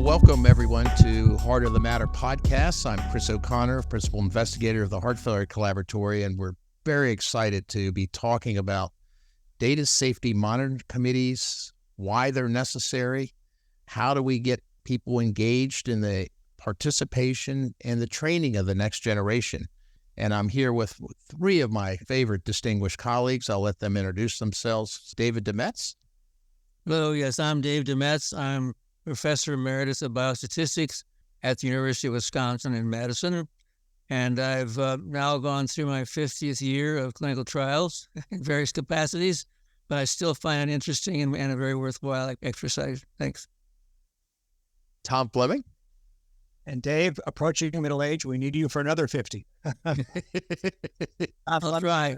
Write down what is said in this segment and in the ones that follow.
welcome everyone to Heart of the Matter podcast. I'm Chris O'Connor, Principal Investigator of the Heart Failure Collaboratory, and we're very excited to be talking about data safety monitoring committees, why they're necessary, how do we get people engaged in the participation and the training of the next generation. And I'm here with three of my favorite distinguished colleagues. I'll let them introduce themselves. David DeMets. Hello, yes, I'm Dave DeMets. I'm Professor Emeritus of Biostatistics at the University of Wisconsin in Madison. And I've now gone through my 50th year of clinical trials in various capacities, but I still find it interesting and a very worthwhile exercise. Thanks. Tom Flemming. And Dave, approaching middle age, we need you for another 50. I'll try.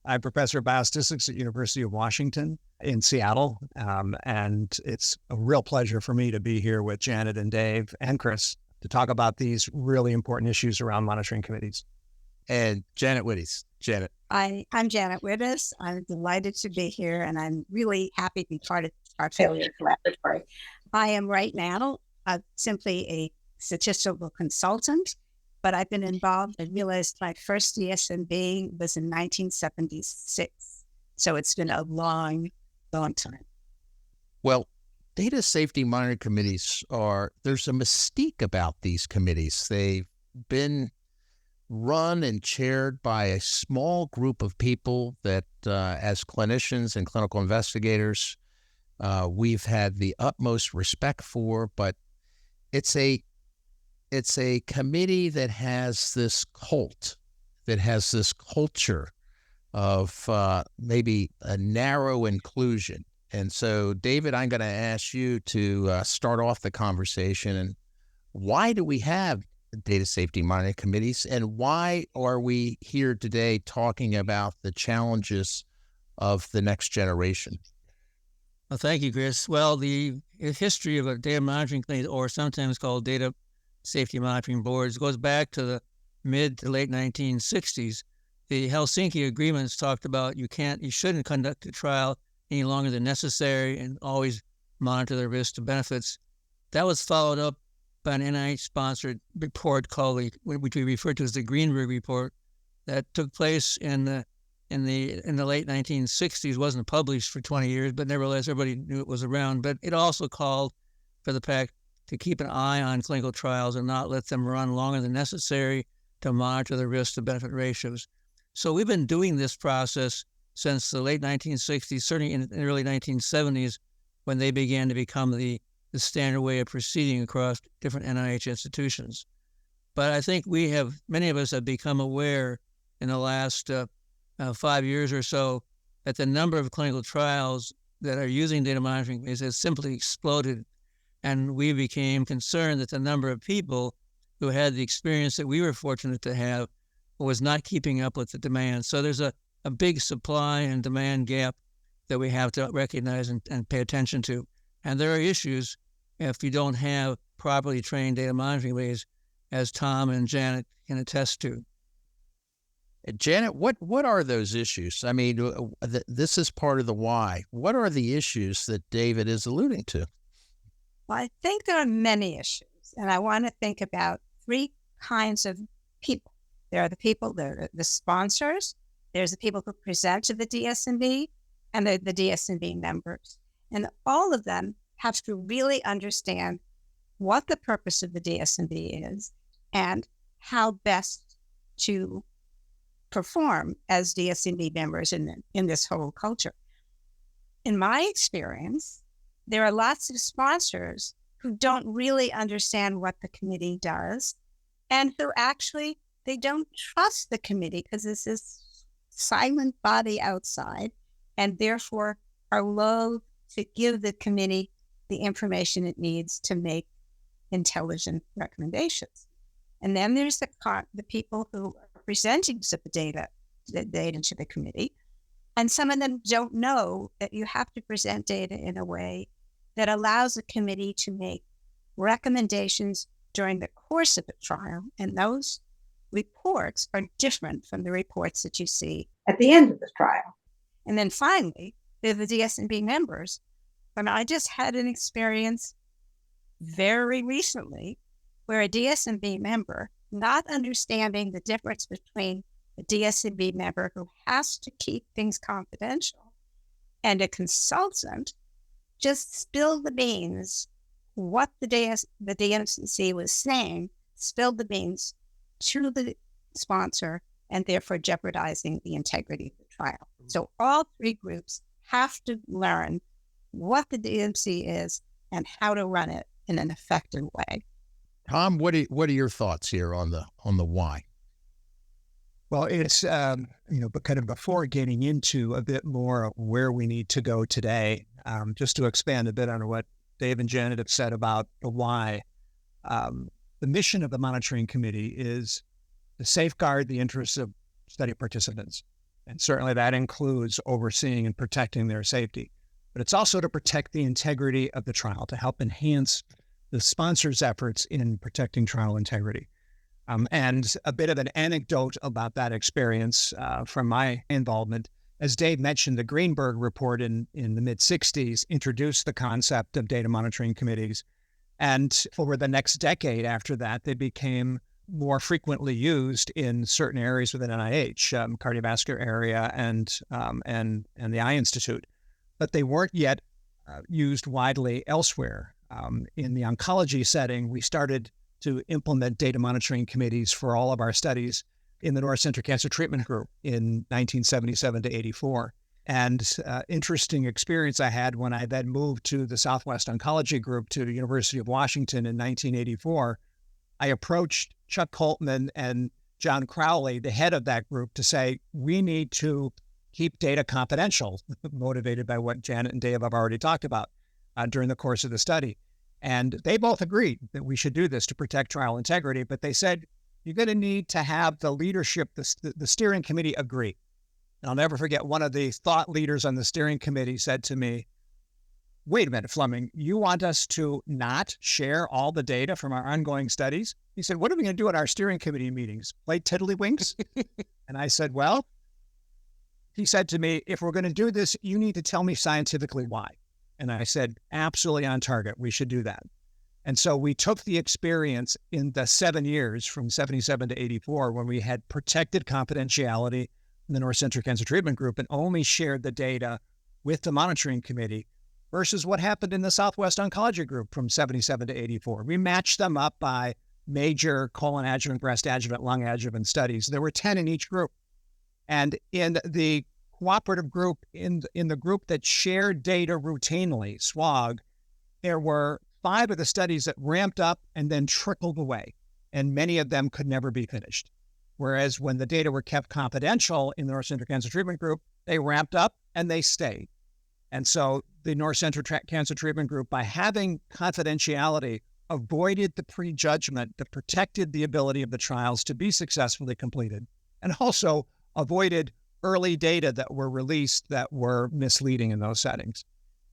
I'm Professor of Biostatistics at University of Washington in Seattle, and it's a real pleasure for me to be here with Janet and Dave and Chris to talk about these really important issues around monitoring committees. And Janet Wittes. Janet. I'm Janet Wittes. I'm delighted to be here, and I'm really happy to be part of our failure collaboratory. I am right now simply a statistical consultant, but I've been involved. I realized my first DSMB was in 1976. So it's been a long time. Well, data safety monitoring committees there's a mystique about these committees. They've been run and chaired by a small group of people that as clinicians and clinical investigators, we've had the utmost respect for, but it's a committee that has this cult, that has this culture of maybe a narrow inclusion. And so, David, I'm going to ask you to start off the conversation. And why do we have data safety monitoring committees? And why are we here today talking about the challenges of the next generation? Well, thank you, Chris. Well, the history of a data monitoring committee, or sometimes called data safety monitoring boards, goes back to the mid to late 1960s. The Helsinki agreements talked about you shouldn't conduct a trial any longer than necessary and always monitor the risks to benefits. That was followed up by an NIH-sponsored report which we refer to as the Greenberg Report, that took place in the late 1960s. Wasn't published for 20 years, but nevertheless everybody knew it was around. But it also called for the fact to keep an eye on clinical trials and not let them run longer than necessary to monitor the risk to benefit ratios. So we've been doing this process since the late 1960s, certainly in the early 1970s, when they began to become the standard way of proceeding across different NIH institutions. But I think many of us have become aware in the last 5 years or so that the number of clinical trials that are using data monitoring has simply exploded. And we became concerned that the number of people who had the experience that we were fortunate to have was not keeping up with the demand. So there's a big supply and demand gap that we have to recognize and pay attention to. And there are issues if you don't have properly trained data monitoring ways, as Tom and Janet can attest to. Janet, what are those issues? I mean, this is part of the why. What are the issues that David is alluding to? Well, I think there are many issues, and I want to think about three kinds of people. There are the sponsors, there's the people who present to the DSMB, and the DSMB members. And all of them have to really understand what the purpose of the DSMB is and how best to perform as DSMB members in this whole culture. In my experience, there are lots of sponsors who don't really understand what the committee does and who actually, they don't trust the committee because it's this silent body outside and therefore are loath to give the committee the information it needs to make intelligent recommendations. And then there's the people who are presenting the data to the committee. And some of them don't know that you have to present data in a way that allows the committee to make recommendations during the course of the trial. And those reports are different from the reports that you see at the end of the trial. And then finally, there's the DSMB members. And I just had an experience very recently where a DSMB member, not understanding the difference between a DSMB member who has to keep things confidential and a consultant, just spilled the beans. What the DMCC was saying, spilled the beans to the sponsor and therefore jeopardizing the integrity of the trial. So all three groups have to learn what the DMC is and how to run it in an effective way. Tom, what are your thoughts here on the why? Well, it's, but kind of before getting into a bit more of where we need to go today, just to expand a bit on what Dave and Janet have said about the why. The mission of the monitoring committee is to safeguard the interests of study participants. And certainly that includes overseeing and protecting their safety. But it's also to protect the integrity of the trial, to help enhance the sponsor's efforts in protecting trial integrity. And a bit of an anecdote about that experience from my involvement. As Dave mentioned, the Greenberg report in the mid-'60s introduced the concept of data monitoring committees. And over the next decade after that, they became more frequently used in certain areas within NIH, cardiovascular area and the Eye Institute. But they weren't yet used widely elsewhere. In the oncology setting, we started to implement data monitoring committees for all of our studies in the North Center Cancer Treatment Group in 1977 to 84. And interesting experience I had when I then moved to the Southwest Oncology Group to the University of Washington in 1984. I approached Chuck Coltman and John Crowley, the head of that group, to say, we need to keep data confidential, motivated by what Janet and Dave have already talked about during the course of the study. And they both agreed that we should do this to protect trial integrity, but they said, you're going to need to have the leadership, the steering committee agree. And I'll never forget, one of the thought leaders on the steering committee said to me, wait a minute, Flemming, you want us to not share all the data from our ongoing studies? He said, what are we going to do at our steering committee meetings? Play tiddlywinks? And I said, well, he said to me, if we're going to do this, you need to tell me scientifically why. And I said, absolutely on target. We should do that. And so we took the experience in the 7 years from 77 to 84 when we had protected confidentiality in the North Center Cancer Treatment Group and only shared the data with the monitoring committee versus what happened in the Southwest Oncology Group from 77 to 84. We matched them up by major colon adjuvant, breast adjuvant, lung adjuvant studies. There were 10 in each group. And in the cooperative group, in the group that shared data routinely, SWOG, there were 5 of the studies that ramped up and then trickled away, and many of them could never be finished. Whereas when the data were kept confidential in the North Center Cancer Treatment Group, they ramped up and they stayed. And so the North Center Cancer Treatment Group, by having confidentiality, avoided the prejudgment that protected the ability of the trials to be successfully completed, and also avoided early data that were released that were misleading in those settings.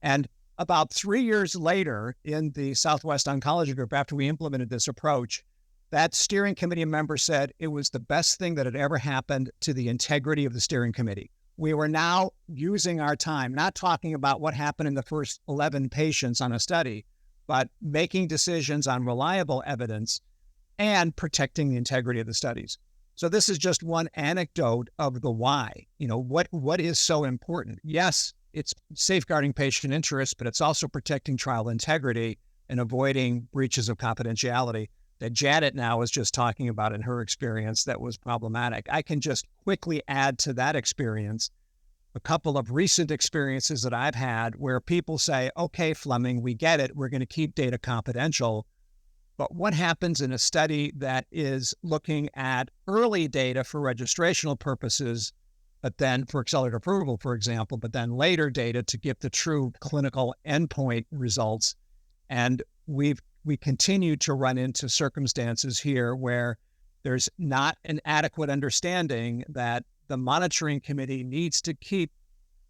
And about 3 years later in the Southwest Oncology Group, after we implemented this approach, that steering committee member said it was the best thing that had ever happened to the integrity of the steering committee. We were now using our time, not talking about what happened in the first 11 patients on a study, but making decisions on reliable evidence and protecting the integrity of the studies. So this is just one anecdote of the why. What is so important? Yes, it's safeguarding patient interests, but it's also protecting trial integrity and avoiding breaches of confidentiality that Janet now was just talking about in her experience that was problematic. I can just quickly add to that experience a couple of recent experiences that I've had where people say, okay, Flemming, we get it. We're going to keep data confidential. But what happens in a study that is looking at early data for registrational purposes, but then for accelerated approval, for example, but then later data to get the true clinical endpoint results? And we continue to run into circumstances here where there's not an adequate understanding that the monitoring committee needs to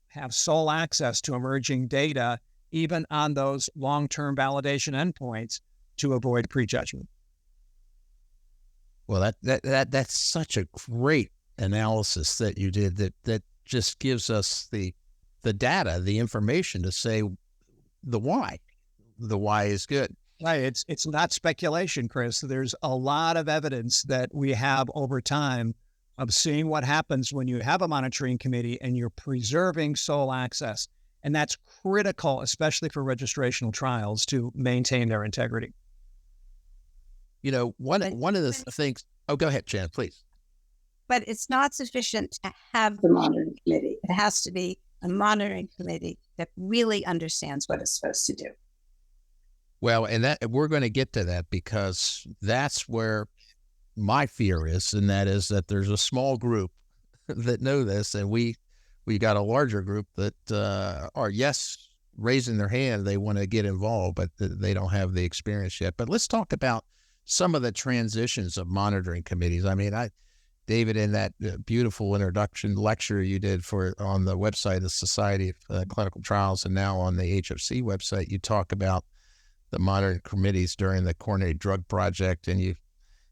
have sole access to emerging data, even on those long-term validation endpoints, to avoid prejudgment. Well, that's such a great analysis that you did that just gives us the data, the information to say the why. The why is good. Right. It's not speculation, Chris. There's a lot of evidence that we have over time of seeing what happens when you have a monitoring committee and you're preserving sole access. And that's critical, especially for registrational trials, to maintain their integrity. You know, one of the things. Oh, go ahead, Jan, please. But it's not sufficient to have the monitoring committee. It has to be a monitoring committee that really understands what it's supposed to do. Well, and that we're going to get to that, because that's where my fear is, and that is that there's a small group that know this, and we got a larger group that are, yes, raising their hand, they want to get involved, but they don't have the experience yet. But let's talk about some of the transitions of monitoring committees. I mean, David, in that beautiful introduction lecture you did on the website of the Society of Clinical Trials, and now on the HFC website, you talk about the monitoring committees during the coronary drug project, and you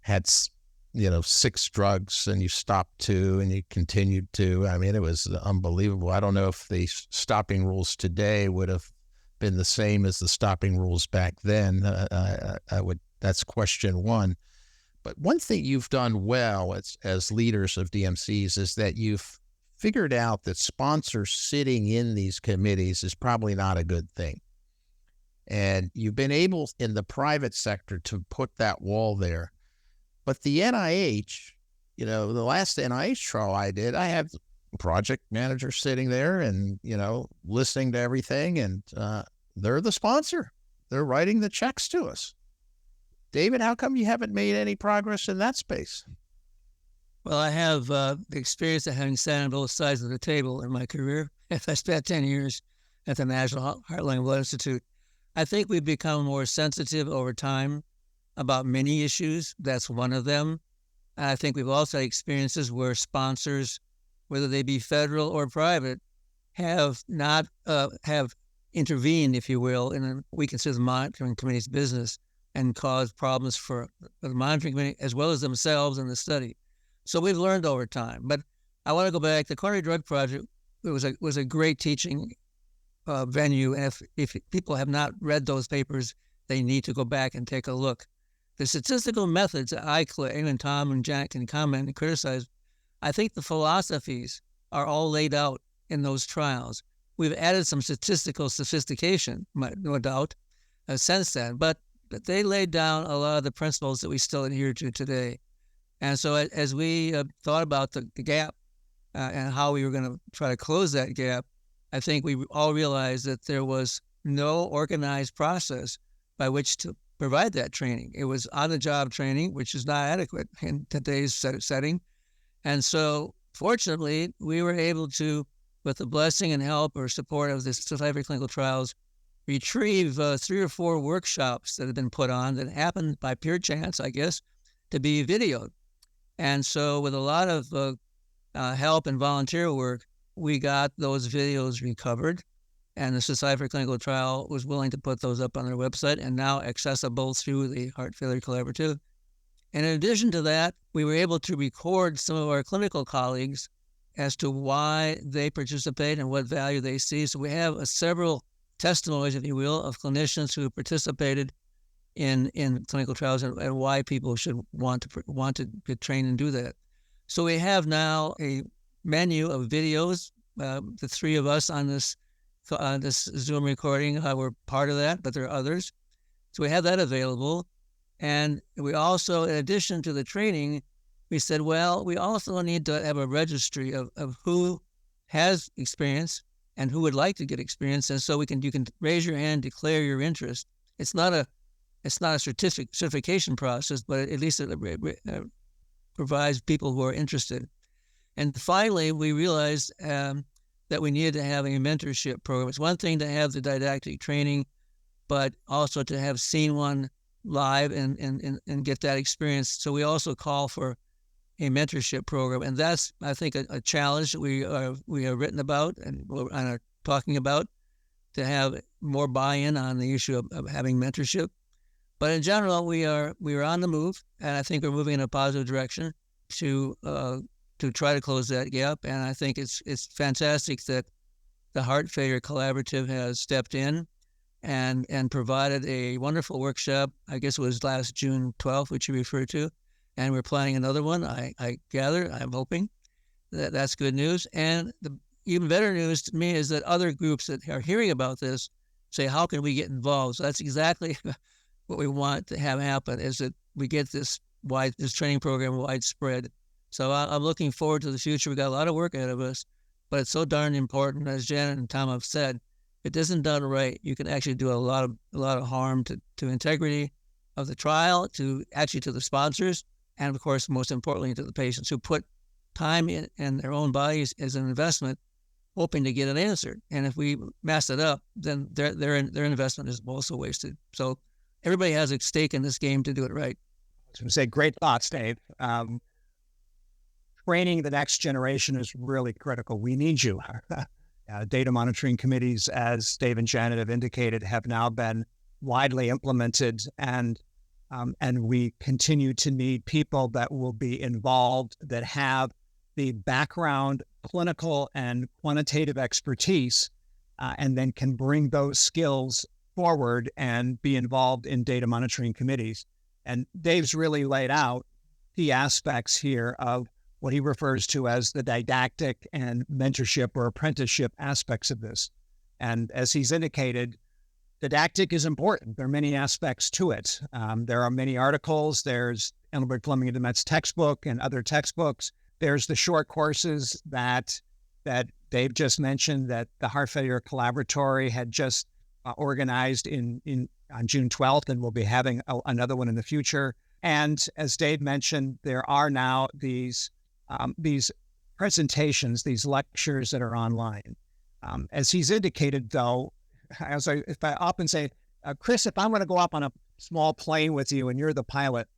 had 6 drugs, and you stopped 2, and you continued 2. I mean, it was unbelievable. I don't know if the stopping rules today would have been the same as the stopping rules back then. That's question one. But one thing you've done well as leaders of DMCs is that you've figured out that sponsors sitting in these committees is probably not a good thing. And you've been able in the private sector to put that wall there. But the NIH, the last NIH trial I did, I had project managers sitting there and, listening to everything. And they're the sponsor. They're writing the checks to us. David, how come you haven't made any progress in that space? Well, I have the experience of having sat on both sides of the table in my career. I spent 10 years at the National Heart, Lung, and Blood Institute. I think we've become more sensitive over time about many issues. That's one of them. And I think we've also had experiences where sponsors, whether they be federal or private, have not have intervened, if you will, in what we consider the monitoring committee's business, and caused problems for the monitoring committee as well as themselves in the study. So we've learned over time. But I want to go back. The coronary drug project was a great teaching venue. And if people have not read those papers, they need to go back and take a look. The statistical methods that I claim, and Tom and Janet can comment and criticize, I think the philosophies are all laid out in those trials. We've added some statistical sophistication, no doubt, since then, but they laid down a lot of the principles that we still adhere to today. And so as we thought about the gap and how we were going to try to close that gap, I think we all realized that there was no organized process by which to provide that training. It was on-the-job training, which is not adequate in today's setting. And so, fortunately, we were able to, with the blessing and help or support of the Society for Clinical Trials, retrieve 3 or 4 workshops that had been put on that happened by pure chance, I guess, to be videoed. And so with a lot of help and volunteer work, we got those videos recovered, and the Society for Clinical Trial was willing to put those up on their website and now accessible through the Heart Failure Collaborative. And in addition to that, we were able to record some of our clinical colleagues as to why they participate and what value they see. So we have several testimonies, if you will, of clinicians who participated in clinical trials and why people should want to get trained and do that. So we have now a menu of videos. The 3 of us on this Zoom recording were part of that, but there are others. So we have that available. And we also, in addition to the training, we said, well, we also need to have a registry of who has experience and who would like to get experience. And so you can raise your hand, declare your interest. It's not a certification process, but at least it provides people who are interested. And finally, we realized that we needed to have a mentorship program. It's one thing to have the didactic training, but also to have seen one live and get that experience. So we also call for a mentorship program, and that's, I think, a challenge that we have written about and are talking about, to have more buy-in on the issue of having mentorship. But in general, we are on the move, and I think we're moving in a positive direction to try to close that gap. And I think it's fantastic that the Heart Failure Collaborative has stepped in. and provided a wonderful workshop. I guess it was last June 12th, which you referred to. And we're planning another one, I gather. I'm hoping that's good news. And the even better news to me is that other groups that are hearing about this say, how can we get involved? So that's exactly what we want to have happen, is that we get this training program widespread. So I'm looking forward to the future. We've got a lot of work ahead of us, but it's so darn important. As Janet and Tom have said, if it isn't done right, you can actually do a lot of harm to integrity of the trial, to the sponsors, and of course, most importantly, to the patients who put time in their own bodies as an investment, hoping to get an answer. And if we mess it up, then their investment is also wasted. So everybody has a stake in this game to do it right. I was going to say, great thoughts, Dave. Training the next generation is really critical. We need you. Data monitoring committees, as Dave and Janet have indicated, have now been widely implemented, and we continue to need people that will be involved, that have the background, clinical and quantitative expertise, and then can bring those skills forward and be involved in data monitoring committees. And Dave's really laid out key aspects here of what he refers to as the didactic and mentorship or apprenticeship aspects of this. And as he's indicated, didactic is important. There are many aspects to it. There are many articles. There's Flemming and DeMets textbook and other textbooks. There's the short courses that Dave just mentioned, that the Heart Failure Collaboratory had just organized on June 12th, and we'll be having another one in the future. And as Dave mentioned, there are now these presentations, these lectures that are online. As he's indicated, though, if I often say, Chris, if I'm going to go up on a small plane with you and you're the pilot,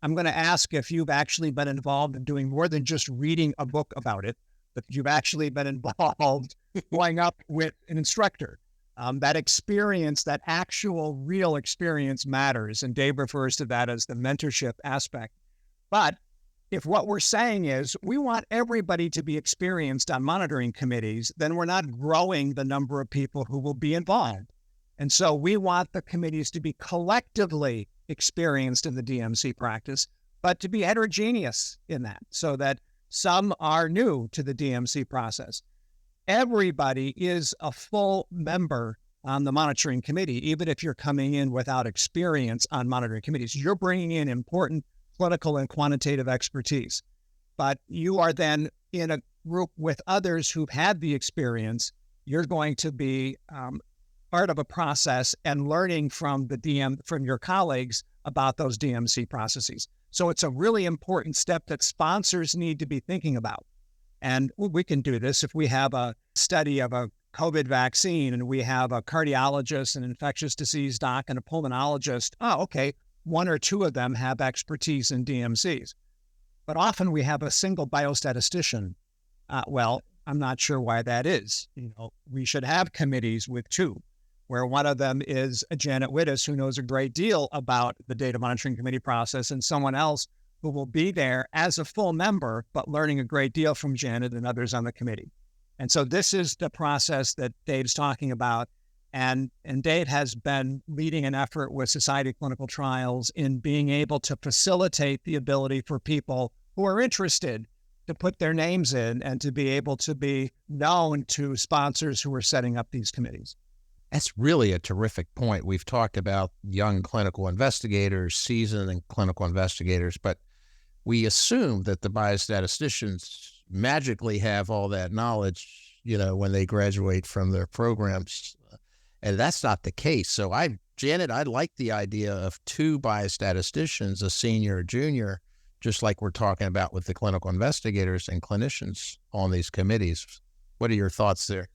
I'm going to ask if you've actually been involved in doing more than just reading a book about it, but you've actually been involved going up with an instructor. That experience, that actual real experience matters. And Dave refers to that as the mentorship aspect. But if what we're saying is we want everybody to be experienced on monitoring committees, then we're not growing the number of people who will be involved. And so we want the committees to be collectively experienced in the DMC practice, but to be heterogeneous in that, so that some are new to the DMC process. Everybody is a full member on the monitoring committee, even if you're coming in without experience on monitoring committees. You're bringing in important clinical and quantitative expertise, but you are then in a group with others who've had the experience. You're going to be part of a process and learning from from your colleagues about those DMC processes. So it's a really important step that sponsors need to be thinking about. And we can do this if we have a study of a COVID vaccine and we have a cardiologist, an infectious disease doc, and a pulmonologist. Oh, okay, one or two of them have expertise in DMCs. But often we have a single biostatistician. Well, I'm not sure why that is. We should have committees with two, where one of them is Janet Wittes, who knows a great deal about the data monitoring committee process, and someone else who will be there as a full member, but learning a great deal from Janet and others on the committee. And so this is the process that Dave's talking about. And Dave has been leading an effort with Society of Clinical Trials in being able to facilitate the ability for people who are interested to put their names in and to be able to be known to sponsors who are setting up these committees. That's really a terrific point. We've talked about young clinical investigators, seasoned clinical investigators, but we assume that the biostatisticians magically have all that knowledge, when they graduate from their programs. And that's not the case. So Janet, I like the idea of two biostatisticians, a senior, a junior, just like we're talking about with the clinical investigators and clinicians on these committees. What are your thoughts there?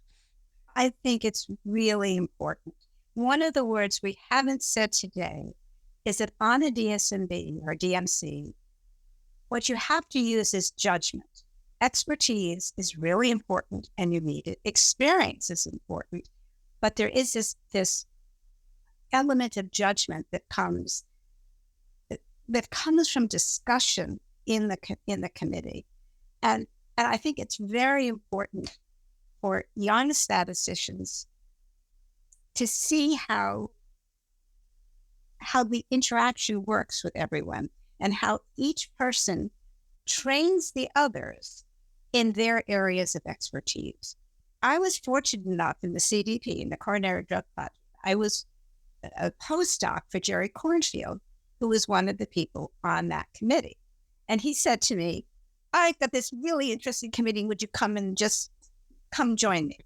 I think it's really important. One of the words we haven't said today is that on a DSMB or DMC, what you have to use is judgment. Expertise is really important and you need it. Experience is important, but there is this element of judgment that comes from discussion in the committee. And I think it's very important for young statisticians to see how the interaction works with everyone and how each person trains the others in their areas of expertise. I was fortunate enough in the CDP, in the Coronary Drug Project. I was a postdoc for Jerry Cornfield, who was one of the people on that committee. And he said to me, I've got this really interesting committee. Would you come join me?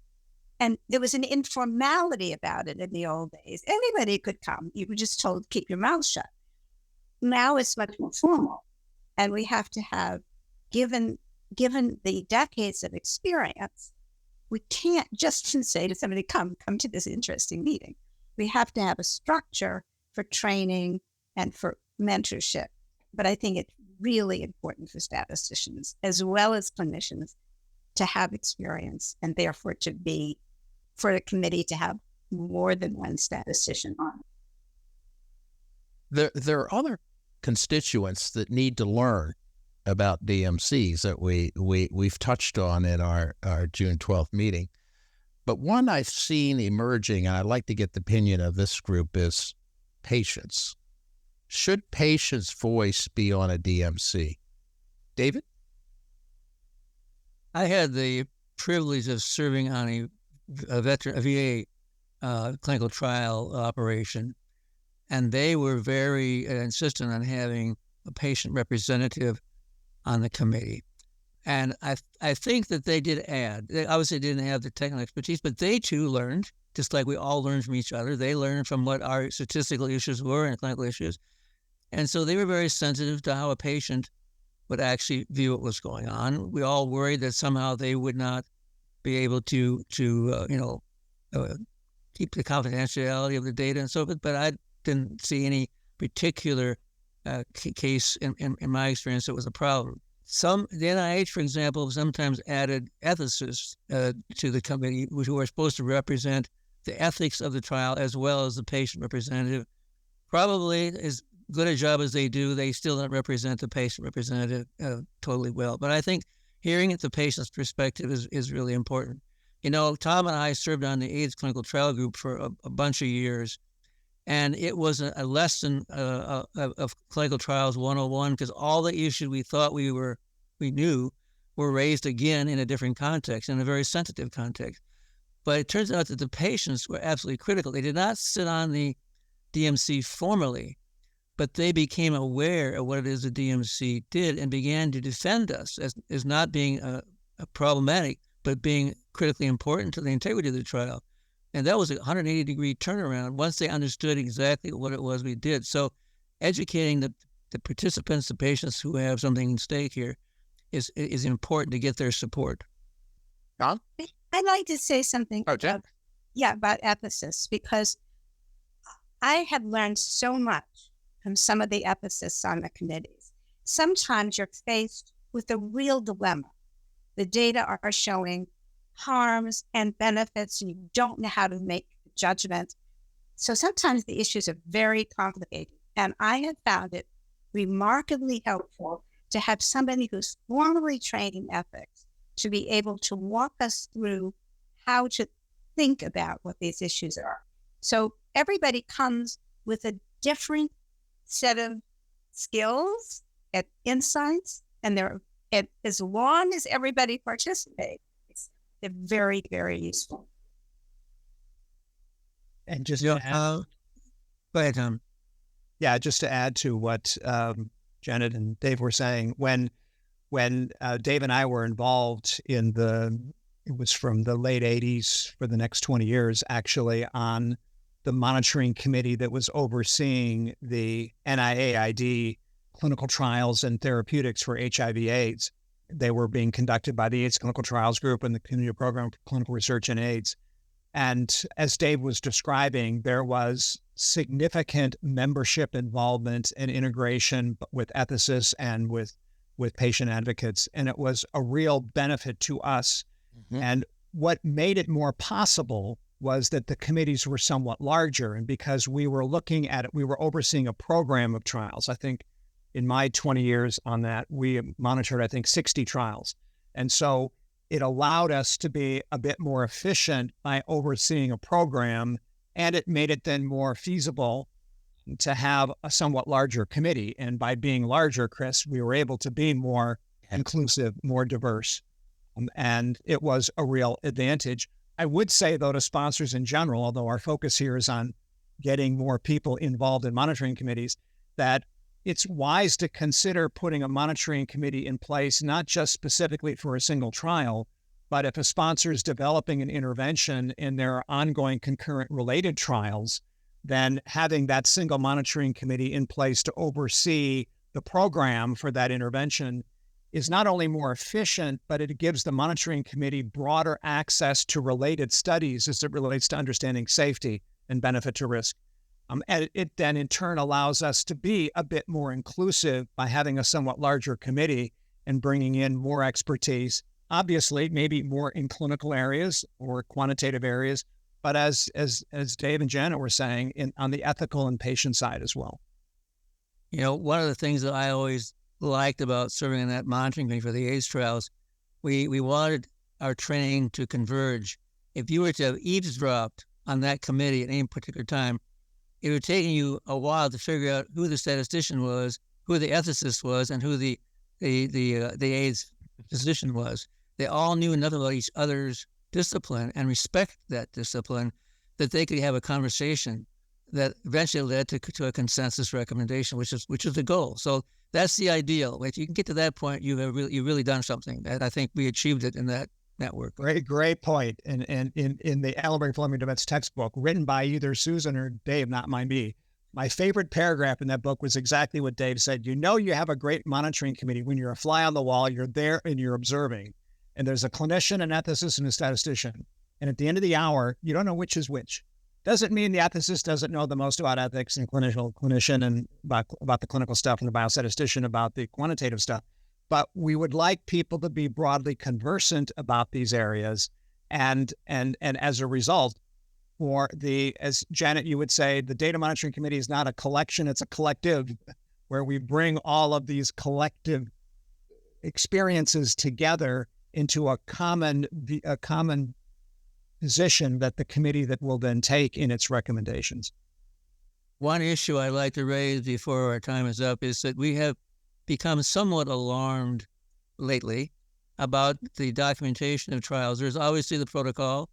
And there was an informality about it in the old days. Anybody could come. You were just told, keep your mouth shut. Now it's much more formal. And we have to have, given the decades of experience, we can't just say to somebody, come to this interesting meeting. We have to have a structure for training and for mentorship. But I think it's really important for statisticians as well as clinicians to have experience, and therefore for the committee to have more than one statistician on. There are other constituents that need to learn about DMCs that we've touched on in our June 12th meeting. But one I've seen emerging, and I'd like to get the opinion of this group, is patients. Should patients' voice be on a DMC? David? I had the privilege of serving on a VA clinical trial operation, and they were very insistent on having a patient representative on the committee. And I think that they did add. They obviously didn't have the technical expertise, but they too learned, just like we all learned from each other. They learned from what our statistical issues were and clinical issues. And so they were very sensitive to how a patient would actually view what was going on. We all worried that somehow they would not be able to keep the confidentiality of the data and so forth. But I didn't see any particular case in my experience that was a problem. The NIH, for example, sometimes added ethicists to the committee, who are supposed to represent the ethics of the trial as well as the patient representative. Probably as good a job as they do, they still don't represent the patient representative totally well. But I think hearing the patient's perspective is really important. You know, Tom and I served on the AIDS clinical trial group for a bunch of years, and it was a lesson of clinical trials 101, because all the issues we thought we knew were raised again in a different context, in a very sensitive context. But it turns out that the patients were absolutely critical. They did not sit on the DMC formally, but they became aware of what it is the DMC did and began to defend us as not being problematic, but being critically important to the integrity of the trial. And that was a 180-degree turnaround once they understood exactly what it was we did. So educating the participants, the patients who have something at stake here, is important to get their support. John? I'd like to say something about ethicists, because I have learned so much from some of the ethicists on the committees. Sometimes you're faced with a real dilemma. The data are showing harms and benefits, and you don't know how to make a judgment. So sometimes the issues are very complicated. And I have found it remarkably helpful to have somebody who's formally trained in ethics to be able to walk us through how to think about what these issues are. So everybody comes with a different set of skills and insights, and as long as everybody participates, they're very, very useful. And just go ahead, Tom. Yeah, just to add to what Janet and Dave were saying, when Dave and I were involved it was from the late 80s for the next 20 years, actually, on the monitoring committee that was overseeing the NIAID clinical trials and therapeutics for HIV/AIDS. They were being conducted by the AIDS Clinical Trials Group and the Community Program for Clinical Research in AIDS. And as Dave was describing, there was significant membership involvement and integration with ethicists and with patient advocates. And it was a real benefit to us. Mm-hmm. And what made it more possible was that the committees were somewhat larger. And because we were looking at it, we were overseeing a program of trials. I think in my 20 years on that, we monitored, 60 trials. And so it allowed us to be a bit more efficient by overseeing a program And it made it then more feasible to have a somewhat larger committee. And by being larger, Chris, we were able to be more inclusive, more diverse. And it was a real advantage. I would say, though, to sponsors in general, although our focus here is on getting more people involved in monitoring committees, that it's wise to consider putting a monitoring committee in place, not just specifically for a single trial, but if a sponsor is developing an intervention and there are ongoing concurrent related trials, then having that single monitoring committee in place to oversee the program for that intervention is not only more efficient, but it gives the monitoring committee broader access to related studies as it relates to understanding safety and benefit to risk. And it then in turn allows us to be a bit more inclusive by having a somewhat larger committee and bringing in more expertise, obviously maybe more in clinical areas or quantitative areas, but as Dave and Janet were saying, on the ethical and patient side as well. You know, one of the things that I always liked about serving in that monitoring committee for the AIDS trials, we wanted our training to converge. If you were to have eavesdropped on that committee at any particular time, it would take you a while to figure out who the statistician was, who the ethicist was, and who the AIDS physician was. They all knew enough about each other's discipline and respect that discipline that they could have a conversation that eventually led to a consensus recommendation, which is the goal. So that's the ideal. If you can get to that point, you've really done something. And I think we achieved it in that network. Great point. And in the Allenberg Flemming DeMets textbook, written by either Susan or Dave, not me, my favorite paragraph in that book was exactly what Dave said. You know, you have a great monitoring committee when you're a fly on the wall, you're there and you're observing. And there's a clinician, an ethicist, and a statistician. And at the end of the hour, you don't know which is which. Doesn't mean the ethicist doesn't know the most about ethics and clinician and about the clinical stuff, and the biostatistician about the quantitative stuff. But we would like people to be broadly conversant about these areas. And as a result, as Janet, you would say, the data monitoring committee is not a collection, it's a collective where we bring all of these collective experiences together into a common position that the committee that will then take in its recommendations. One issue I'd like to raise before our time is up is that we have become somewhat alarmed lately about the documentation of trials. There's obviously the protocol,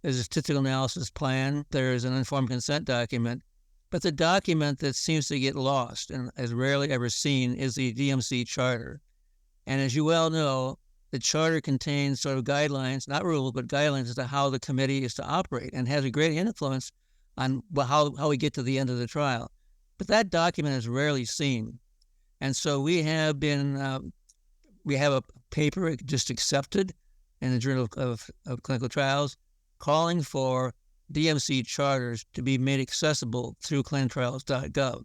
there's a statistical analysis plan, there's an informed consent document, but the document that seems to get lost and is rarely ever seen is the DMC Charter. And as you well know, the charter contains sort of guidelines, not rules, but guidelines as to how the committee is to operate and has a great influence on how we get to the end of the trial. But that document is rarely seen. And so we have a paper just accepted in the Journal of Clinical Trials calling for DMC charters to be made accessible through clinicaltrials.gov.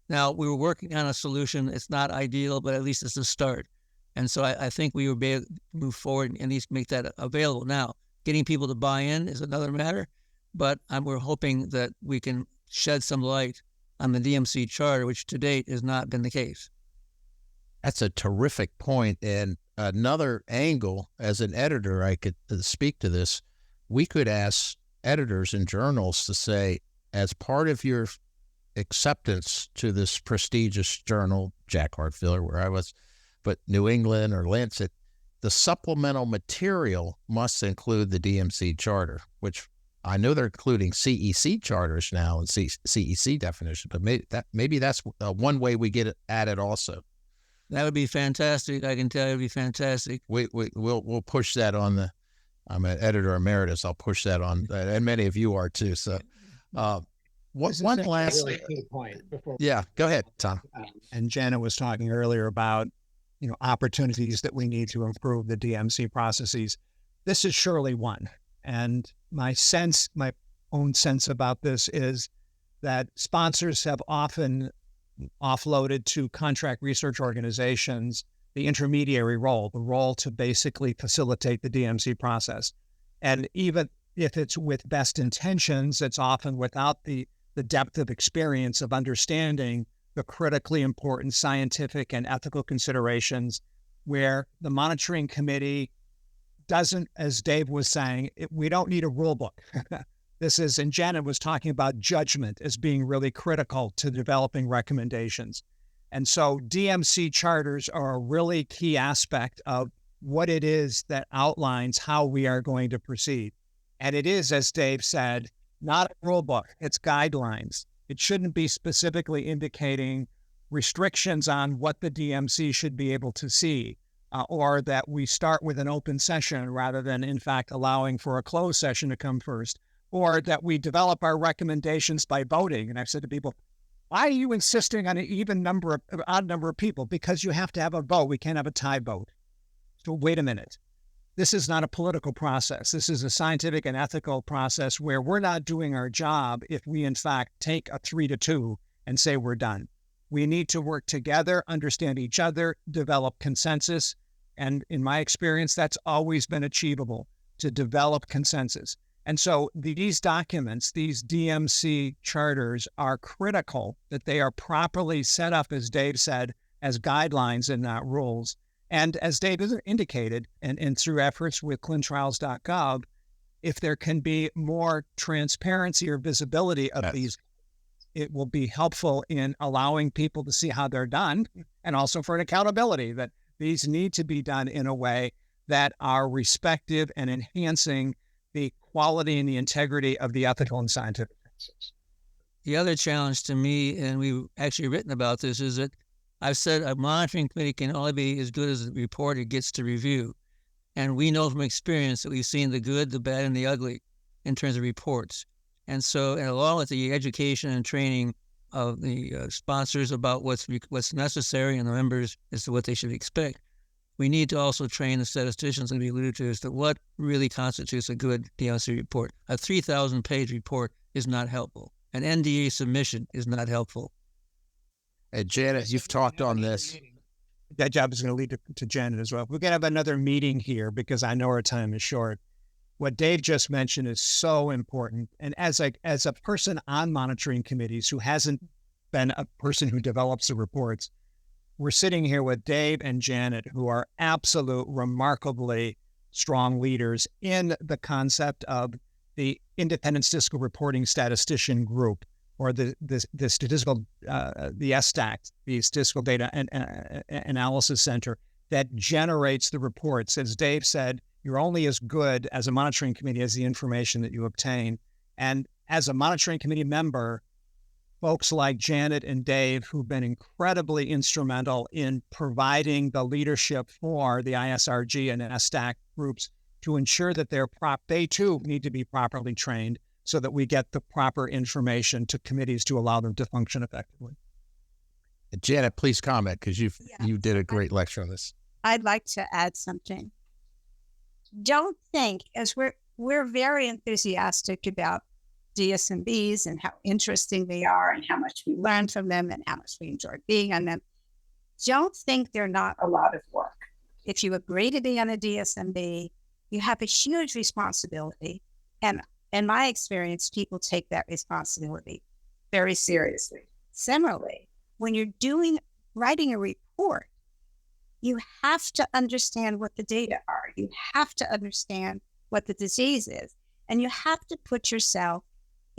Now, we were working on a solution. It's not ideal, but at least it's a start. And so I think we will be able to move forward and at least make that available. Now, getting people to buy in is another matter, but we're hoping that we can shed some light on the DMC charter, which to date has not been the case. That's a terrific point. And another angle, as an editor, I could speak to this. We could ask editors and journals to say, as part of your acceptance to this prestigious journal, Jack Hartfield, where I was, but New England or Lancet, the supplemental material must include the DMC charter, which I know they're including CEC charters now and CEC definition, but maybe that's one way we get it added also. That would be fantastic. I can tell you it would be fantastic. We'll push that on I'm an editor emeritus. I'll push that on, and many of you are too. So, one last really key point. Yeah, go ahead, Tom. And Janet was talking earlier about opportunities that we need to improve the DMC processes. This is surely one. And my own sense about this is that sponsors have often offloaded to contract research organizations the intermediary role, the role to basically facilitate the DMC process. And even if it's with best intentions, it's often without the depth of experience of understanding the critically important scientific and ethical considerations, where the monitoring committee doesn't, as Dave was saying, we don't need a rule book. This is, and Janet was talking about judgment as being really critical to developing recommendations. And so DMC charters are a really key aspect of what it is that outlines how we are going to proceed. And it is, as Dave said, not a rule book, it's guidelines. It shouldn't be specifically indicating restrictions on what the DMC should be able to see, or that we start with an open session rather than, in fact, allowing for a closed session to come first, or that we develop our recommendations by voting. And I've said to people, why are you insisting on an odd number of people? Because you have to have a vote. We can't have a tie vote. So wait a minute. This is not a political process. This is a scientific and ethical process where we're not doing our job if we, in fact, take a 3-2 and say we're done. We need to work together, understand each other, develop consensus. And in my experience, that's always been achievable, to develop consensus. And so these documents, these DMC charters, are critical that they are properly set up, as Dave said, as guidelines and not rules. And as Dave has indicated, and through efforts with clinicaltrials.gov, if there can be more transparency or visibility of these, it will be helpful in allowing people to see how they're done, and also for an accountability that these need to be done in a way that are respective and enhancing the quality and the integrity of the ethical and scientific process. The other challenge to me, and we've actually written about this, is that I've said a monitoring committee can only be as good as the report it gets to review. And we know from experience that we've seen the good, the bad, and the ugly in terms of reports. And so, and along with the education and training of the sponsors about what's necessary and the members as to what they should expect, we need to also train the statisticians, and be alluded to, as to what really constitutes a good DMC report. A 3,000-page report is not helpful. An NDA submission is not helpful. Hey, Janet, you've talked on this. That job is going to lead to Janet as well. We're going to have another meeting here because I know our time is short. What Dave just mentioned is so important. And as a person on monitoring committees who hasn't been a person who develops the reports, we're sitting here with Dave and Janet, who are absolute, remarkably strong leaders in the concept of the Independent Statistical Reporting Statistician Group, or the statistical, the SDAC, the Statistical Data Analysis Center, that generates the reports. As Dave said, you're only as good as a monitoring committee as the information that you obtain. And as a monitoring committee member, folks like Janet and Dave, who've been incredibly instrumental in providing the leadership for the ISRG and SDAC groups to ensure that they too need to be properly trained so that we get the proper information to committees to allow them to function effectively. Janet, please comment, because you did a great lecture on this. I'd like to add something. Don't think, as we're very enthusiastic about DSMBs and how interesting they are and how much we learn from them and how much we enjoy being on them. Don't think they're not a lot of work. If you agree to be on a DSMB, you have a huge responsibility. And in my experience, people take that responsibility very seriously. Similarly, when you're writing a report, you have to understand what the data are. You have to understand what the disease is. And you have to put yourself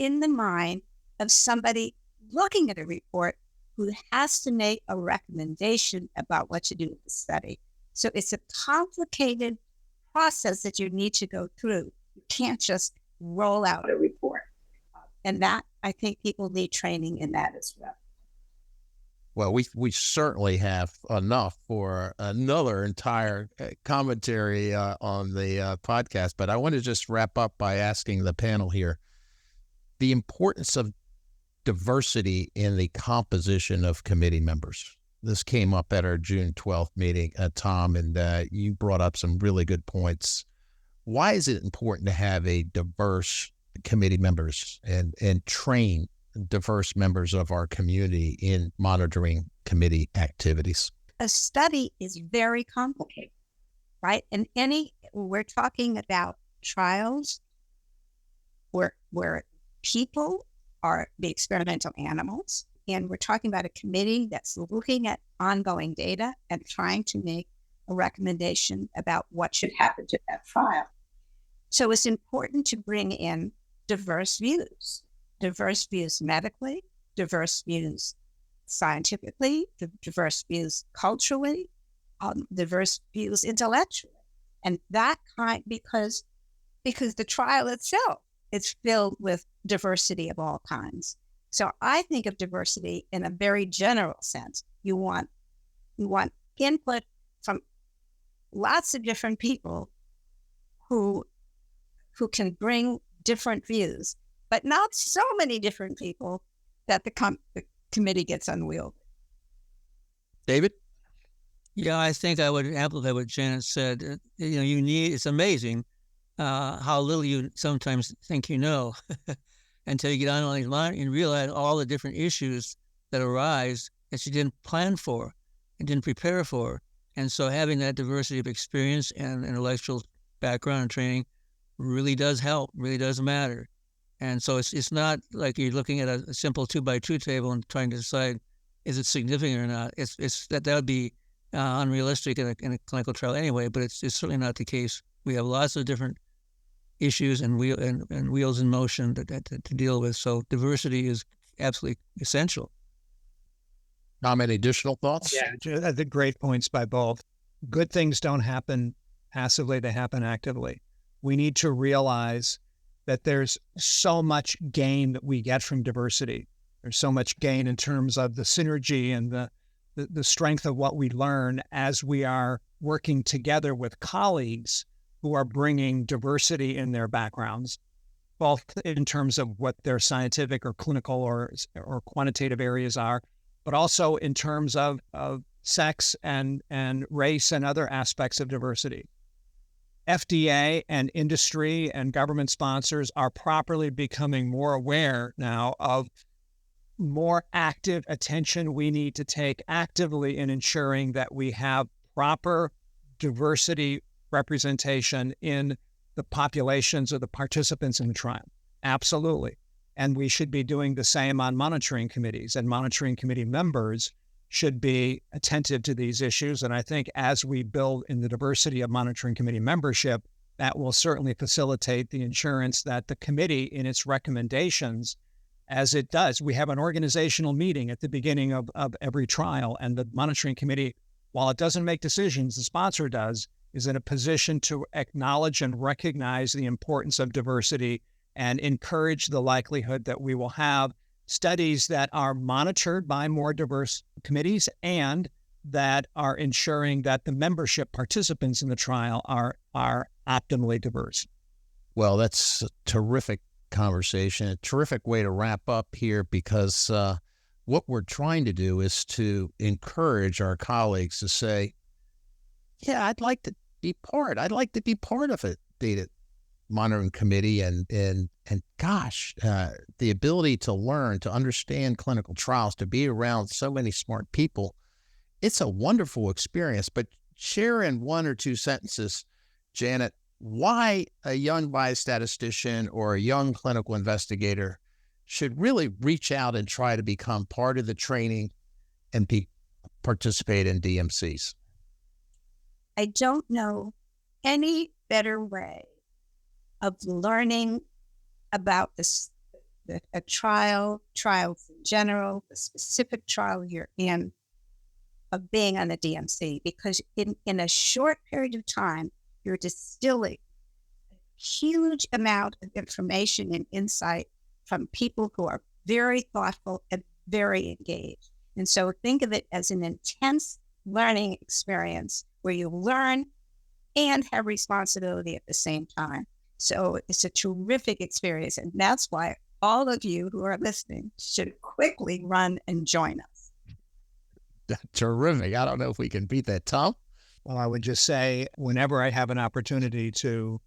in the mind of somebody looking at a report who has to make a recommendation about what to do with the study. So it's a complicated process that you need to go through. You can't just roll out a report. And that, I think people need training in that as well. Well, we certainly have enough for another entire commentary on the podcast, but I want to just wrap up by asking the panel here the importance of diversity in the composition of committee members. This came up at our June 12th meeting, Tom, and you brought up some really good points. Why is it important to have a diverse committee members and train diverse members of our community in monitoring committee activities? A study is very complicated, right? And we're talking about trials where people are the experimental animals, and we're talking about a committee that's looking at ongoing data and trying to make a recommendation about what should happen to that trial. So it's important to bring in diverse views medically, diverse views scientifically, diverse views culturally, diverse views intellectually. And that because the trial itself is filled with diversity of all kinds. So I think of diversity in a very general sense. You want input from lots of different people who can bring different views, but not so many different people that the committee gets unwieldy. David? Yeah, I think I would amplify what Janet said. It's amazing how little you sometimes think you know until you get on the line and realize all the different issues that arise that you didn't plan for and didn't prepare for. And so having that diversity of experience and intellectual background and training really does help, really does matter. And so it's not like you're looking at a simple 2x2 table and trying to decide, is it significant or not? It's that would be unrealistic in a clinical trial anyway, but it's certainly not the case. We have lots of different issues and wheels in motion to deal with. So diversity is absolutely essential. Tom, any additional thoughts? Yeah, I think great points by both. Good things don't happen passively, they happen actively. We need to realize that there's so much gain that we get from diversity. There's so much gain in terms of the synergy and the strength of what we learn as we are working together with colleagues who are bringing diversity in their backgrounds, both in terms of what their scientific or clinical or quantitative areas are, but also in terms of sex and race and other aspects of diversity. FDA and industry and government sponsors are properly becoming more aware now of more active attention we need to take actively in ensuring that we have proper diversity representation in the populations of the participants in the trial. Absolutely. And we should be doing the same on monitoring committees, and monitoring committee members should be attentive to these issues. And I think as we build in the diversity of monitoring committee membership, that will certainly facilitate the assurance that the committee in its recommendations, as it does, we have an organizational meeting at the beginning of every trial, and the monitoring committee, while it doesn't make decisions, the sponsor does, is in a position to acknowledge and recognize the importance of diversity and encourage the likelihood that we will have studies that are monitored by more diverse committees and that are ensuring that the membership participants in the trial are optimally diverse. Well, that's a terrific conversation, a terrific way to wrap up here, because what we're trying to do is to encourage our colleagues to say, yeah, I'd like to be part of a data monitoring committee, and gosh, the ability to learn, to understand clinical trials, to be around so many smart people, it's a wonderful experience. But share in one or two sentences, Janet, why a young biostatistician or a young clinical investigator should really reach out and try to become part of the training and participate in DMCs. I don't know any better way of learning about a trials in general, the specific trial you're in, of being on the DMC, because in a short period of time, you're distilling a huge amount of information and insight from people who are very thoughtful and very engaged. And so think of it as an intense learning experience where you learn and have responsibility at the same time. So it's a terrific experience. And that's why all of you who are listening should quickly run and join us. Terrific. I don't know if we can beat that. Tom? Well, I would just say, whenever I have an opportunity to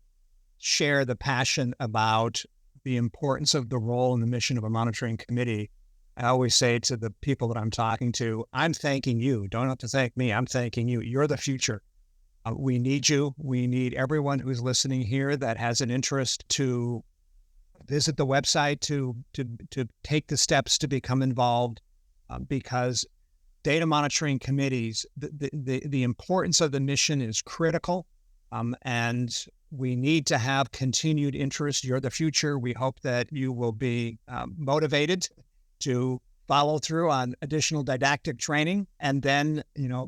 share the passion about the importance of the role and the mission of a monitoring committee, I always say to the people that I'm talking to, I'm thanking you. Don't have to thank me. I'm thanking you. You're the future. We need you. We need everyone who's listening here that has an interest to visit the website, to take the steps to become involved, because data monitoring committees, the importance of the mission is critical. And we need to have continued interest. You're the future. We hope that you will be motivated to follow through on additional didactic training, and then,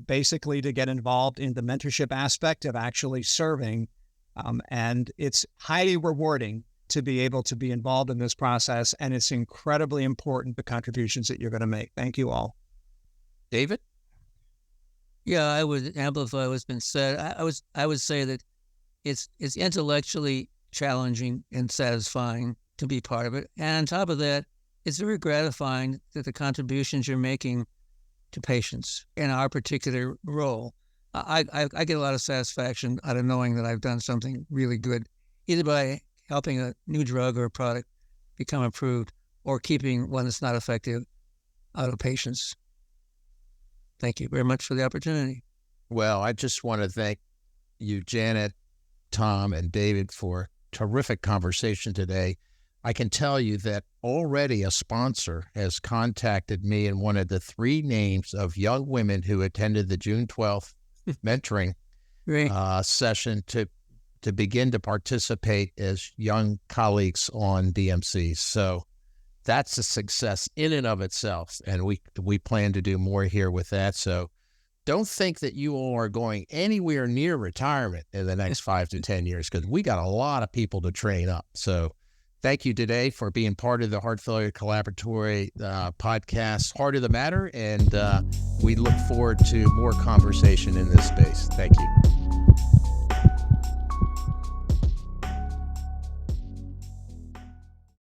basically to get involved in the mentorship aspect of actually serving. And it's highly rewarding to be able to be involved in this process. And it's incredibly important, the contributions that you're going to make. Thank you all. David? Yeah, I would amplify what's been said. I would say that it's intellectually challenging and satisfying to be part of it. And on top of that, it's very gratifying that the contributions you're making to patients in our particular role. I get a lot of satisfaction out of knowing that I've done something really good, either by helping a new drug or a product become approved or keeping one that's not effective out of patients. Thank you very much for the opportunity. Well, I just want to thank you, Janet, Tom, and David, for a terrific conversation today. I can tell you that already a sponsor has contacted me and wanted the 3 names of young women who attended the June 12th mentoring session to begin to participate as young colleagues on DMC. So that's a success in and of itself, and we plan to do more here with that. So don't think that you all are going anywhere near retirement in the next 5 to 10 years, because we got a lot of people to train up. So thank you today for being part of the Heart Failure Collaboratory podcast, Heart of the Matter, and we look forward to more conversation in this space. Thank you.